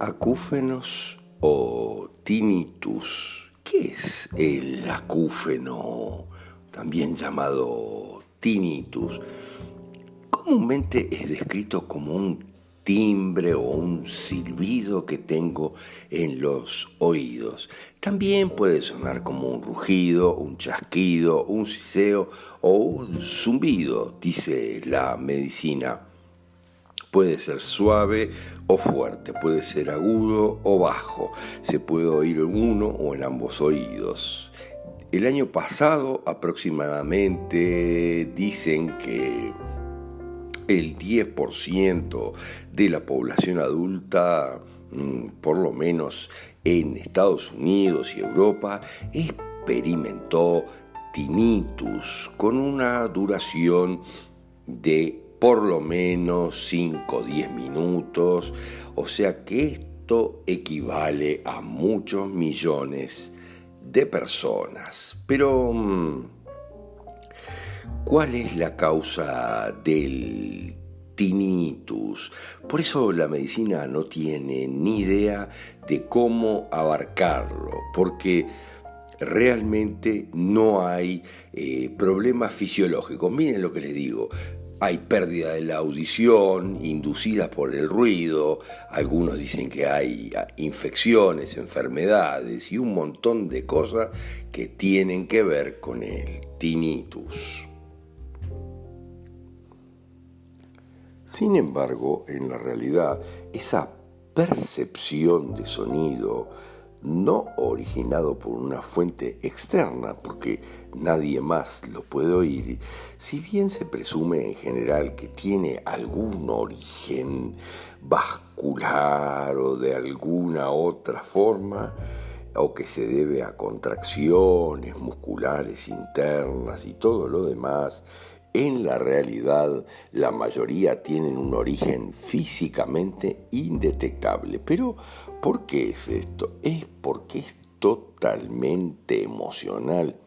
Acúfenos o tinnitus. ¿Qué es el acúfeno, también llamado tinnitus? Comúnmente es descrito como un timbre o un silbido que tengo en los oídos. También puede sonar como un rugido, un chasquido, un siseo o un zumbido, dice la medicina. Puede ser suave o fuerte, puede ser agudo o bajo, se puede oír en uno o en ambos oídos. El año pasado aproximadamente dicen que el 10% de la población adulta, por lo menos en Estados Unidos y Europa, experimentó tinnitus con una duración de por lo menos 5 o 10 minutos, o sea que esto equivale a muchos millones de personas. Pero, ¿cuál es la causa del tinnitus? Por eso la medicina no tiene ni idea de cómo abarcarlo, porque realmente no hay problemas fisiológicos. Miren lo que les digo. Hay pérdida de la audición inducida por el ruido, algunos dicen que hay infecciones, enfermedades y un montón de cosas que tienen que ver con el tinnitus. Sin embargo, en la realidad, esa percepción de sonido no originado por una fuente externa, porque nadie más lo puede oír, si bien se presume en general que tiene algún origen vascular o de alguna otra forma, o que se debe a contracciones musculares internas y todo lo demás, en la realidad la mayoría tienen un origen físicamente indetectable. Pero ¿por qué es esto? Es porque es totalmente emocional.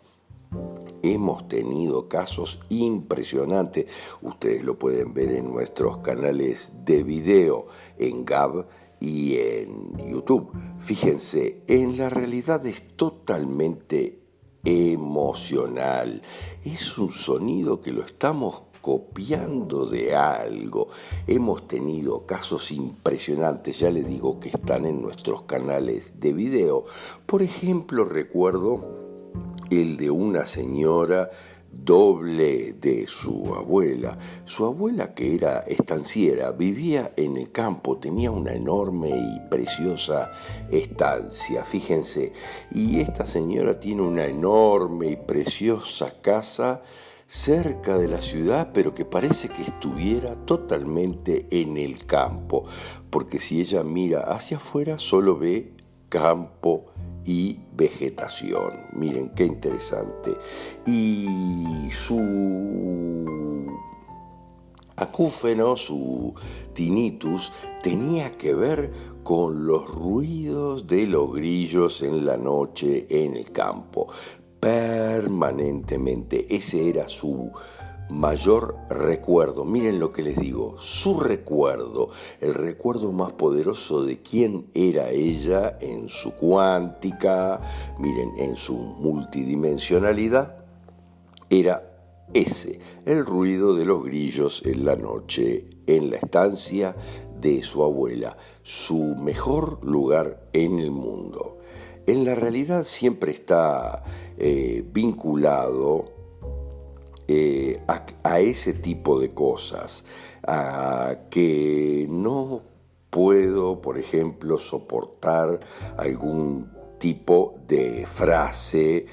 Hemos tenido casos impresionantes, ustedes lo pueden ver en nuestros canales de video, en Gab y en YouTube. Fíjense, en la realidad es totalmente emocional. Es un sonido que lo estamos copiando de algo. Hemos tenido casos impresionantes, ya les digo, que están en nuestros canales de video. Por ejemplo, recuerdo el de una señora doble de su abuela. Su abuela, que era estanciera, vivía en el campo, tenía una enorme y preciosa estancia, fíjense, y esta señora tiene una enorme y preciosa casa cerca de la ciudad, pero que parece que estuviera totalmente en el campo, porque si ella mira hacia afuera solo ve campo y vegetación. Miren qué interesante. Y su acúfeno, su tinnitus, tenía que ver con los ruidos de los grillos en la noche en el campo. Permanentemente. Ese era su mayor recuerdo. Miren lo que les digo, su recuerdo, el recuerdo más poderoso de quién era ella en su cuántica, miren, en su multidimensionalidad, era ese, el ruido de los grillos en la noche, en la estancia de su abuela, su mejor lugar en el mundo. En la realidad siempre está vinculado a ese tipo de cosas, a que no puedo, por ejemplo, soportar algún tipo de frase,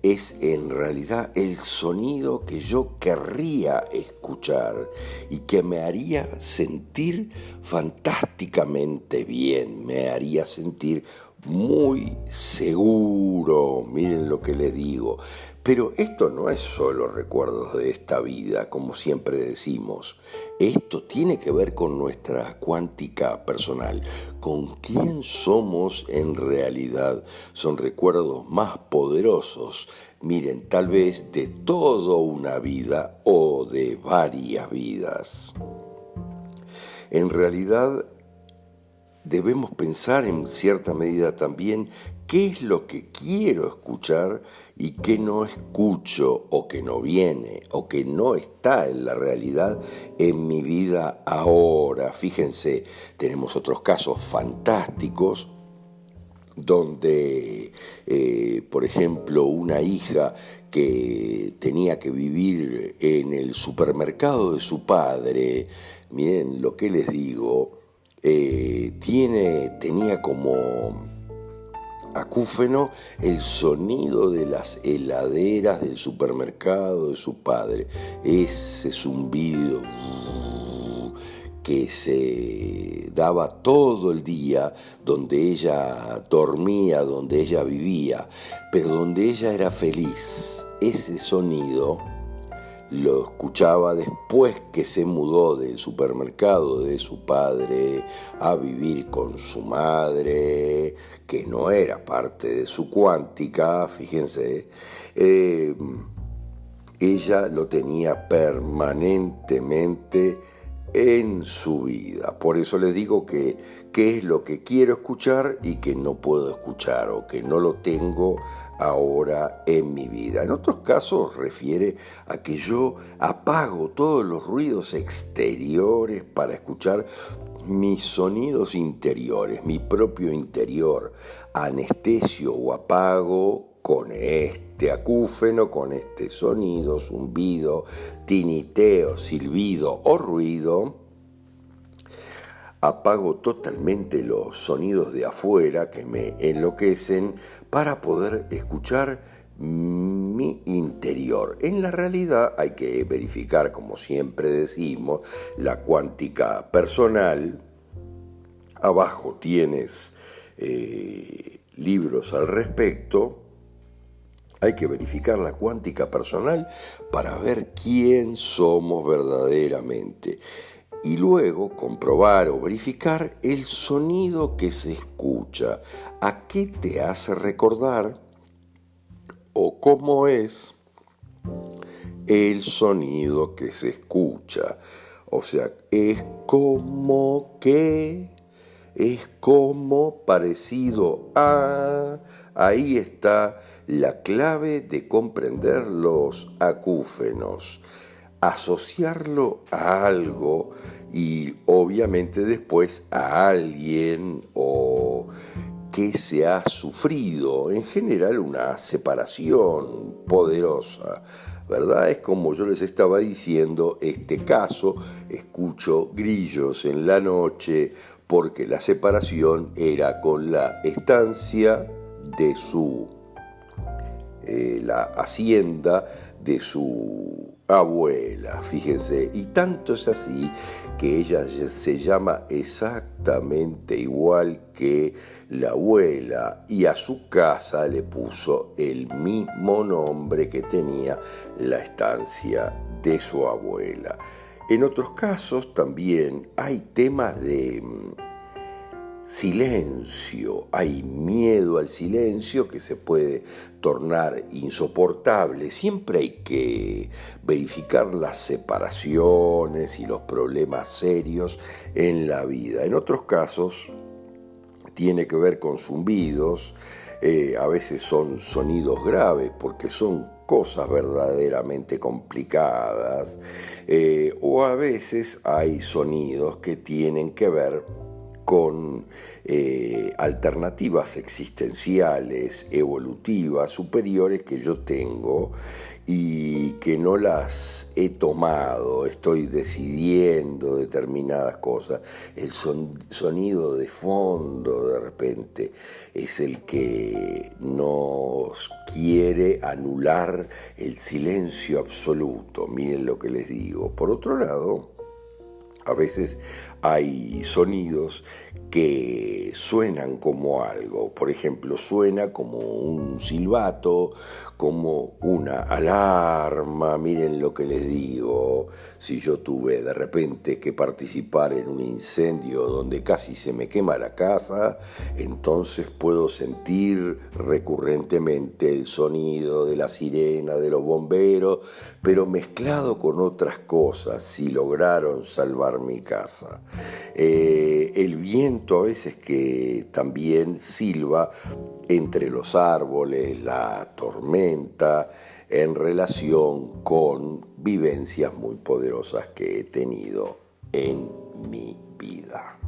es en realidad el sonido que yo querría escuchar y que me haría sentir fantásticamente bien, me haría sentir muy seguro, miren lo que les digo. Pero esto no es solo recuerdos de esta vida, como siempre decimos. Esto tiene que ver con nuestra cuántica personal, con quién somos en realidad. Son recuerdos más poderosos, miren, tal vez de toda una vida o de varias vidas. En realidad, debemos pensar en cierta medida también qué es lo que quiero escuchar y qué no escucho o que no viene o que no está en la realidad en mi vida ahora. Fíjense, tenemos otros casos fantásticos donde, por ejemplo, una hija que tenía que vivir en el supermercado de su padre, miren lo que les digo, tenía como acúfeno el sonido de las heladeras del supermercado de su padre, ese zumbido que se daba todo el día, donde ella dormía, donde ella vivía, pero donde ella era feliz. Ese sonido lo escuchaba después que se mudó del supermercado de su padre a vivir con su madre, que no era parte de su cuántica, fíjense. Ella lo tenía permanentemente en su vida. Por eso les digo que qué es lo que quiero escuchar y que no puedo escuchar o que no lo tengo ahora en mi vida. En otros casos refiere a que yo apago todos los ruidos exteriores para escuchar mis sonidos interiores, mi propio interior, anestesio o apago con este acúfeno, con este sonido, zumbido, tiniteo, silbido o ruido. Apago totalmente los sonidos de afuera que me enloquecen para poder escuchar mi interior. En la realidad hay que verificar, como siempre decimos, la cuántica personal. Abajo tienes libros al respecto. Hay que verificar la cuántica personal para ver quién somos verdaderamente y luego comprobar o verificar el sonido que se escucha, a qué te hace recordar o cómo es el sonido que se escucha. O sea, es como parecido a... Ahí está la clave de comprender los acúfenos, asociarlo a algo y obviamente después a alguien o que se ha sufrido, en general una separación poderosa, ¿verdad? Es como yo les estaba diciendo, este caso, escucho grillos en la noche porque la separación era con la estancia de la hacienda de su abuela, fíjense, y tanto es así que ella se llama exactamente igual que la abuela y a su casa le puso el mismo nombre que tenía la estancia de su abuela. En otros casos también hay temas de silencio, hay miedo al silencio que se puede tornar insoportable. Siempre hay que verificar las separaciones y los problemas serios en la vida. En otros casos tiene que ver con zumbidos, a veces son sonidos graves porque son cosas verdaderamente complicadas, o a veces hay sonidos que tienen que ver con alternativas existenciales, evolutivas, superiores que yo tengo y que no las he tomado, estoy decidiendo determinadas cosas. El sonido de fondo de repente es el que nos quiere anular el silencio absoluto, miren lo que les digo. Por otro lado, a veces hay sonidos que suenan como algo, por ejemplo, suena como un silbato, como una alarma, miren lo que les digo, si yo tuve de repente que participar en un incendio donde casi se me quema la casa, entonces puedo sentir recurrentemente el sonido de la sirena, de los bomberos, pero mezclado con otras cosas, si lograron salvar mi casa. El viento a veces que también silba entre los árboles, la tormenta, en relación con vivencias muy poderosas que he tenido en mi vida.